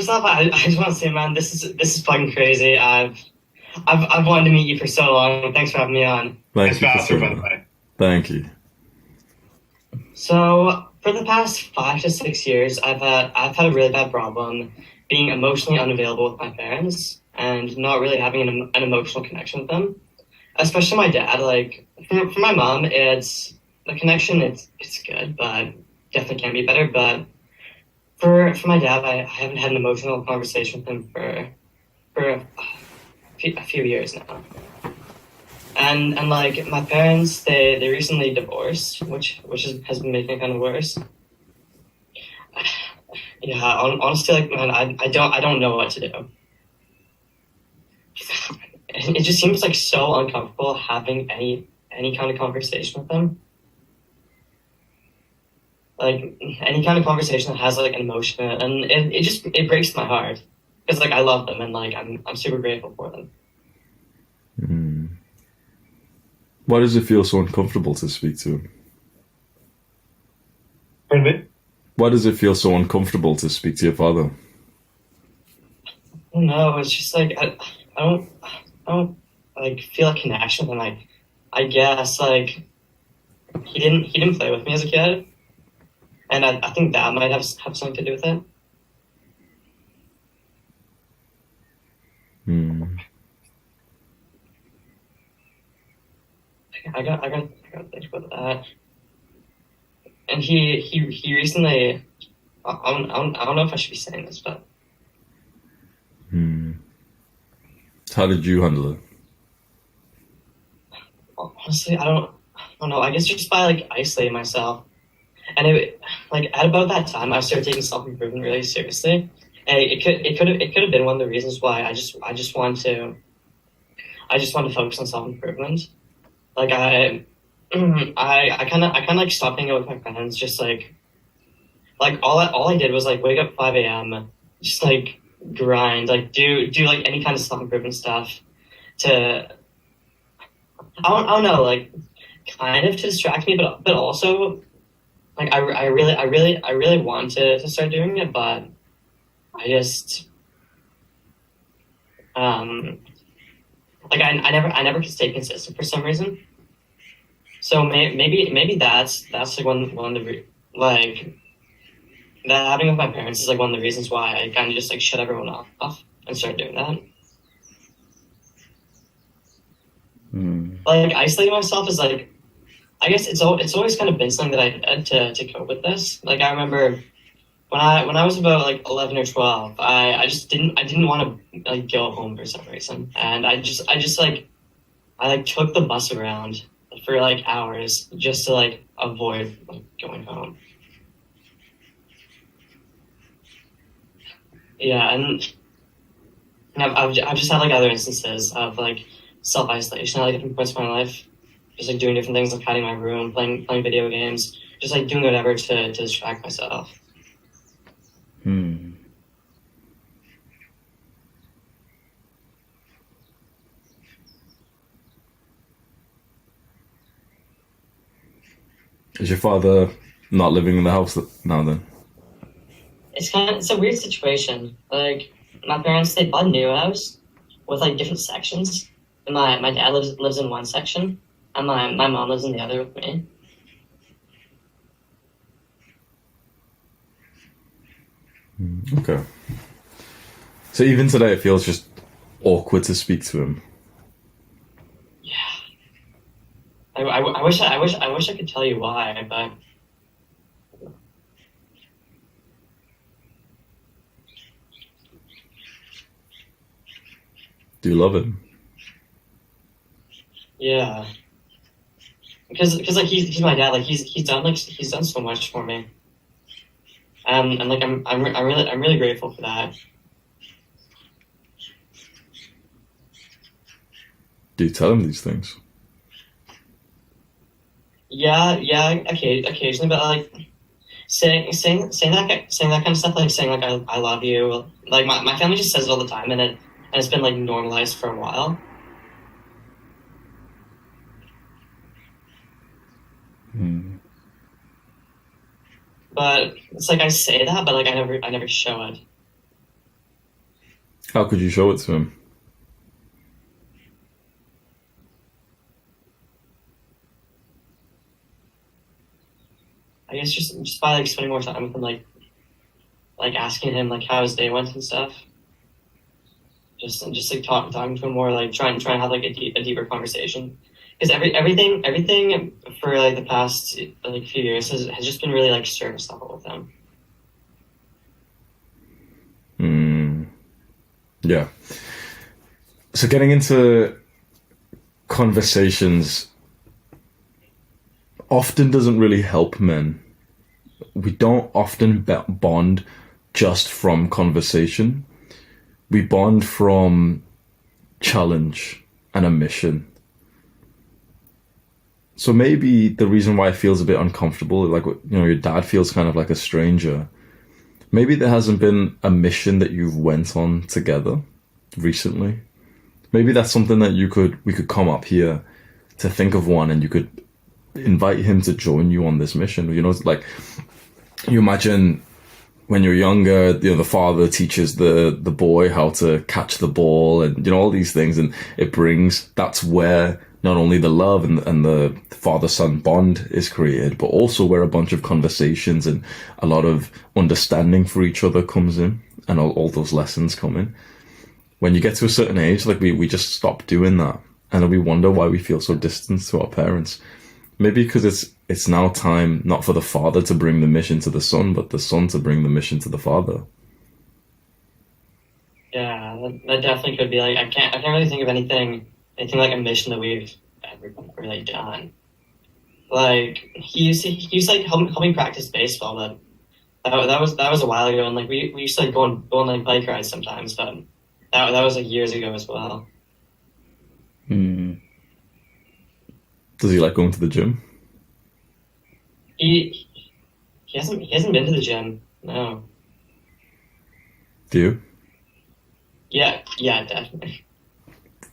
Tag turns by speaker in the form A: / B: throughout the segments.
A: first off, I just want to say, man, this is fucking crazy. I've wanted to meet you for so long. Thanks for having me on.
B: Thank you for saying that. Thank you.
A: So for the past 5 to 6 years, I've had a really bad problem being emotionally unavailable with my parents and not really having an emotional connection with them. Especially my dad. Like for my mom, it's the connection. It's good, but definitely can be better. But for my dad, I haven't had an emotional conversation with him for a few years now. And like my parents, they recently divorced, has been making it kind of worse. Yeah, honestly, like man, I don't know what to do. It just seems like so uncomfortable having any kind of conversation with them. Like any kind of conversation that has like an emotion in it, and it breaks my heart because like I love them and like I'm super grateful for them.
B: Mm. Why does it feel so uncomfortable to speak to him?
A: Pardon me?
B: Why does it feel so uncomfortable to speak to your father?
A: No, it's just like I don't like feel a connection with him. Like I guess like he didn't play with me as a kid, and I think that might have something to do with it.
B: Mm.
A: I got to think about that. And he recently I don't know if I should be saying this, but
B: Mm. How did you handle it?
A: honestly I don't know. I guess just by like isolating myself, and like at about that time I started taking self improvement really seriously, and it could have been one of the reasons why I just want to focus on self improvement. Like I kind of like stopped hanging out with my friends, just like all I did was like wake up 5 a.m., just like grind, like do like any kind of self improvement stuff to I don't know, like kind of to distract me, but also like I really want to start doing it, but I just um like I never could stay consistent for some reason. So maybe that's like one of the like that happening with my parents is like one of the reasons why I kind of just like shut everyone off and started doing that.
B: Mm.
A: Like isolating myself is like I guess it's always kind of been something that I did to cope with this. Like I remember when I was about like 11 or 12, I just didn't want to like go home for some reason, and I just like I like took the bus around for like hours just to like avoid like going home. Yeah, and I've just had like other instances of like self isolation at like different points in my life, just like doing different things like hiding in my room, playing video games, just like doing whatever to distract myself.
B: Mm. Is your father not living in the house now then?
A: It's a weird situation. Like my parents, they bought a new house with like different sections, and my dad lives in one section, and my mom lives in the other with me.
B: Okay. So even today it feels just awkward to speak to him.
A: Yeah, I wish I could tell you why, but
B: Do you love him?
A: yeah, because like he's my dad. Like he's done so much for me, and like I'm really grateful for that.
B: Do you tell him these things?
A: Yeah, yeah, occasionally, but like saying that kind of stuff, like saying like I love you. Like my family just says it all the time, and it's been like normalized for a while.
B: Mm.
A: But it's like I say that, but like I never show it.
B: How could you show it to him?
A: I guess just by like spending more time with him, like asking him like how his day went and stuff. Just like talking to him more, like trying to have like a deeper conversation. Because everything for like the past like few years has just been really like surface level with him.
B: Yeah. So getting into conversations often doesn't really help men. We don't often bond just from conversation. We bond from challenge and a mission. So maybe the reason why it feels a bit uncomfortable, like, you know, your dad feels kind of like a stranger. Maybe there hasn't been a mission that you've went on together recently. Maybe that's something that we could come up here to think of one, and you could invite him to join you on this mission. You know, like, you imagine when you're younger, you know, the father teaches the boy how to catch the ball, and, you know, all these things, and that's where not only the love and the father-son bond is created, but also where a bunch of conversations and a lot of understanding for each other comes in, and all those lessons come in. When you get to a certain age, like, we just stop doing that, and then we wonder why we feel so distant to our parents. Maybe because it's now time not for the father to bring the mission to the son, but the son to bring the mission to the father.
A: Yeah, that definitely could be like I can't really think of anything like a mission that we've ever really done. Like he used to like help me practice baseball, but that was a while ago, and like we used to like go on like bike rides sometimes, but that was like years ago as well.
B: Does he like going to the gym?
A: He he hasn't been to the gym. No.
B: Do you?
A: Yeah, definitely.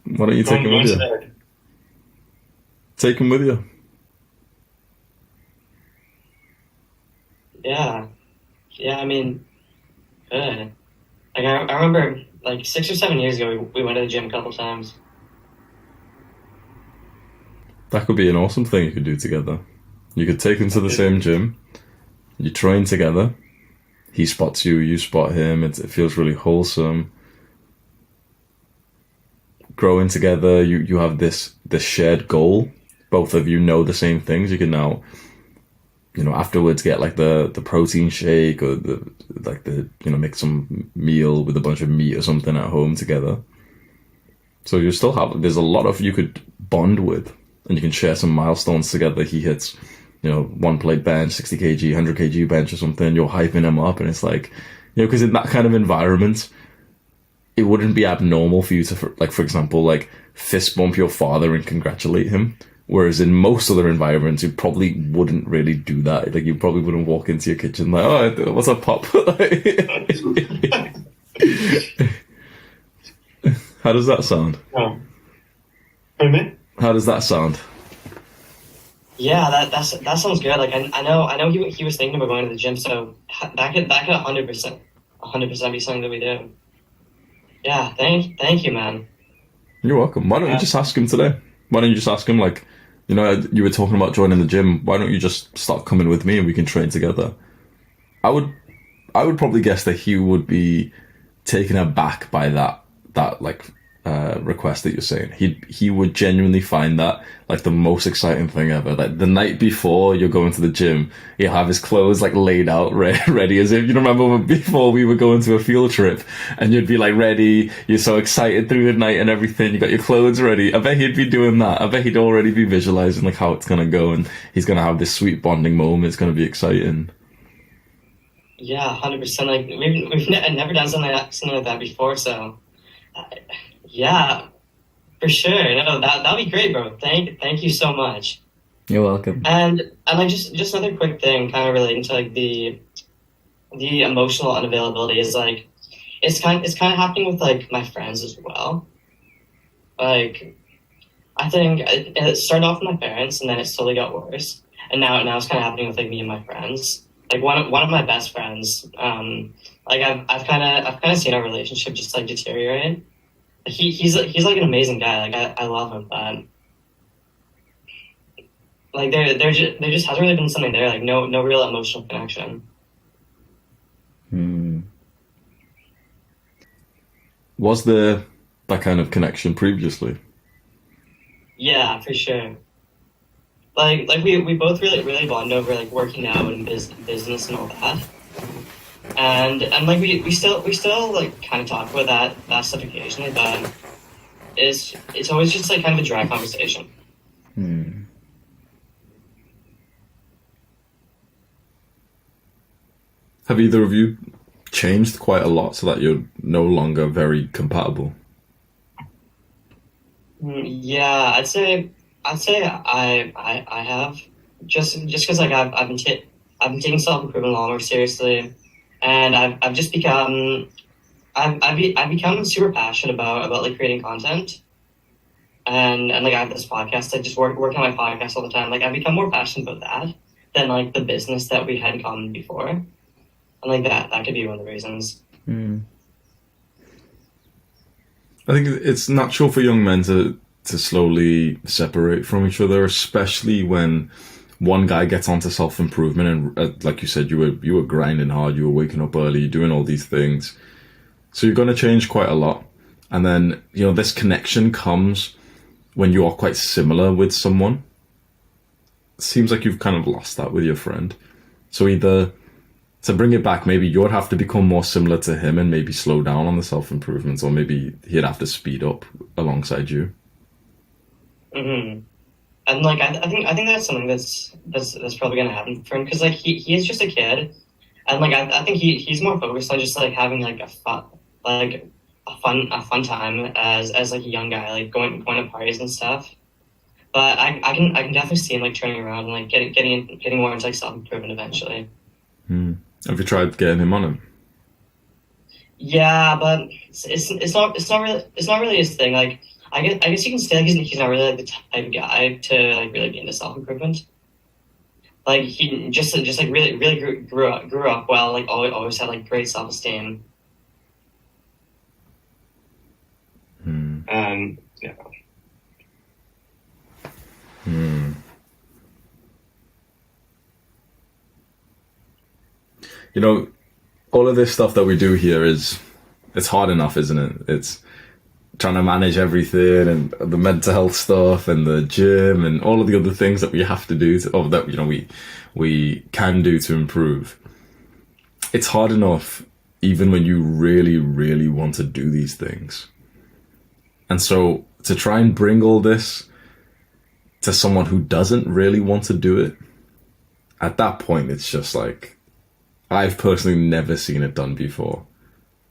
B: Why don't you take him with you? Take him with you.
A: Yeah, yeah. I mean, good. Like I remember like 6 or 7 years ago, we went to the gym a couple times.
B: That could be an awesome thing you could do together. You could take him to the same gym. You train together. He spots you, you spot him. It feels really wholesome. Growing together, you have this shared goal. Both of you know the same things. You can now, you know, afterwards get like the protein shake, or you know, make some meal with a bunch of meat or something at home together. So you still have, there's a lot of you could bond with, and you can share some milestones together. He hits, you know, 1 plate bench, 60 kg, 100 kg bench or something. You're hyping him up, and it's like, you know, because in that kind of environment, it wouldn't be abnormal for you to, for example, like, fist bump your father and congratulate him. Whereas in most other environments, you probably wouldn't really do that. Like, you probably wouldn't walk into your kitchen like, "Oh, what's up, Pop?" How does that sound?
A: Oh, pardon me?
B: How does that sound?
A: Yeah, that sounds good. Like I know he was thinking about going to the gym, so that could 100% be something that we do. Yeah, thank you, man.
B: You're welcome. Why don't you just ask him today? Why don't you just ask him, like, you know, you were talking about joining the gym. Why don't you just start coming with me and we can train together? I would probably guess that he would be taken aback by that like request that you're saying. He would genuinely find that like the most exciting thing ever. Like, the night before you're going to the gym, he'll have his clothes like laid out ready, as if, you remember when before we were going to a field trip, and you'd be like ready, you're so excited through the night and everything, you got your clothes ready. I bet he'd be doing that. I bet he'd already be visualizing like how it's gonna go, and he's gonna have this sweet bonding moment. It's gonna be exciting.
A: Yeah, 100%. Like we've never done something like that before, so yeah, for sure. No, that'd be great, bro. Thank you so much.
C: You're welcome.
A: And like just another quick thing, kind of relating to like the emotional unavailability is like it's kind of happening with like my friends as well. Like I think it started off with my parents, and then it slowly got worse, and now it's kind of happening with like me and my friends. like one of my best friends. Like I've kind of seen our relationship just like deteriorate. He's like an amazing guy. Like I love him, but like there just hasn't really been something there. Like no real emotional connection.
B: Hmm. Was there that kind of connection previously?
A: Yeah, for sure. Like we both really bond over like working out and business and all that. And like we still like kind of talk about that stuff occasionally, but it's always just like kind of a dry conversation.
B: Hmm. Have either of you changed quite a lot so that you're no longer very compatible?
A: Yeah, I'd say I have just because like I've been taking self improvement a lot more seriously, and I've just become I've become super passionate about like creating content, and like I have this podcast. I just work on my podcast all the time. Like I've become more passionate about that than like the business that we had in common before, and like that could be one of the reasons.
B: Hmm. I think it's natural for young men to slowly separate from each other, especially when one guy gets onto self improvement and, like you said, you were grinding hard, you were waking up early, doing all these things, so you're going to change quite a lot, and then this connection comes when you are quite similar with someone. Seems like you've kind of lost that with your friend, so either to bring it back, maybe you'd have to become more similar to him and maybe slow down on the self improvements, or maybe he'd have to speed up alongside you.
A: Hmm. And like I think that's something that's probably gonna happen for him because like he is just a kid, and like I think he's more focused on just like having like like a fun time as like a young guy, like going to parties and stuff. But I can definitely see him like turning around and like getting more into like self improvement eventually.
B: Hmm. Have you tried getting him on him?
A: Yeah, but it's not really his thing. Like I guess you can say like he's not really like the type of guy to like really be into self improvement. Like he just like really grew up well. Like always had like great self esteem.
B: Hmm.
A: Yeah.
B: Hmm. All of this stuff that we do here it's hard enough, isn't it? It's trying to manage everything and the mental health stuff and the gym and all of the other things that we have to do or that we can do to improve. It's hard enough even when you really want to do these things. And so to try and bring all this to someone who doesn't really want to do it, at that point it's just like, I've personally never seen it done before.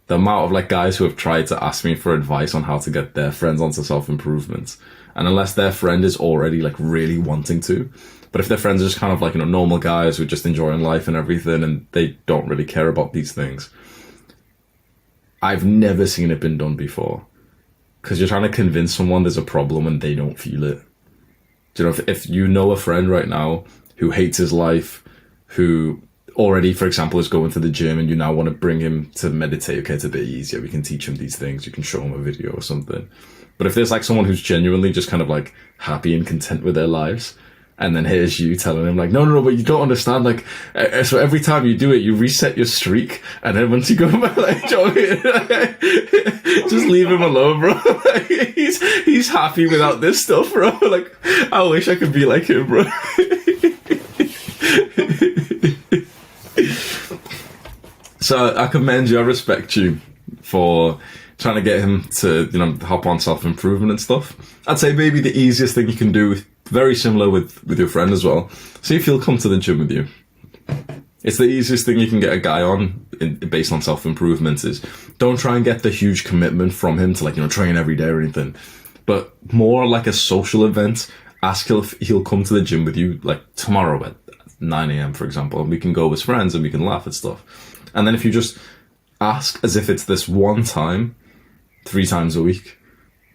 B: The amount of like guys who have tried to ask me for advice on how to get their friends onto self-improvement, and unless their friend is already like really wanting to, but if their friends are just kind of like normal guys who are just enjoying life and everything and they don't really care about these things, I've never seen it been done before. Because you're trying to convince someone there's a problem and they don't feel it. If you know a friend right now who hates his life, who already, for example, is going to the gym, and you now want to bring him to meditate, okay, it's a bit easier. We can teach him these things. You can show him a video or something. But if there's like someone who's genuinely just kind of like happy and content with their lives, and then here's you telling him like, no, but you don't understand. Like, so every time you do it, you reset your streak, and then once you go back, like, just leave him alone, bro. Like, he's happy without this stuff, bro. Like, I wish I could be like him, bro. So I commend you, I respect you for trying to get him to, hop on self-improvement and stuff. I'd say maybe the easiest thing you can do, very similar with your friend as well, see if he'll come to the gym with you. It's the easiest thing you can get a guy on based on self-improvement is don't try and get the huge commitment from him to like, train every day or anything, but more like a social event. Ask if he'll come to the gym with you like tomorrow at 9 a.m. for example, and we can go as friends and we can laugh at stuff. And then if you just ask as if it's this one time, 3 times a week,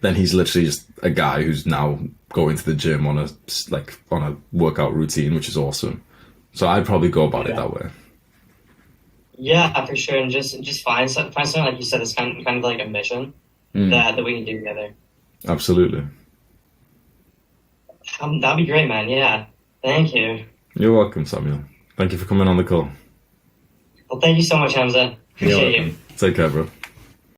B: then he's literally just a guy who's now going to the gym on a workout routine, which is awesome. So I'd probably go about it that way.
A: Yeah, for sure, and just find something like you said, it's kind of like a mission that we can do together.
B: Absolutely.
A: That'd be great, man. Yeah, thank you.
B: You're welcome, Samuel. Thank you for coming on the call.
A: Well, thank you so much, Hamza.
B: You're
A: Appreciate
B: welcome.
A: you.
B: Take care, bro.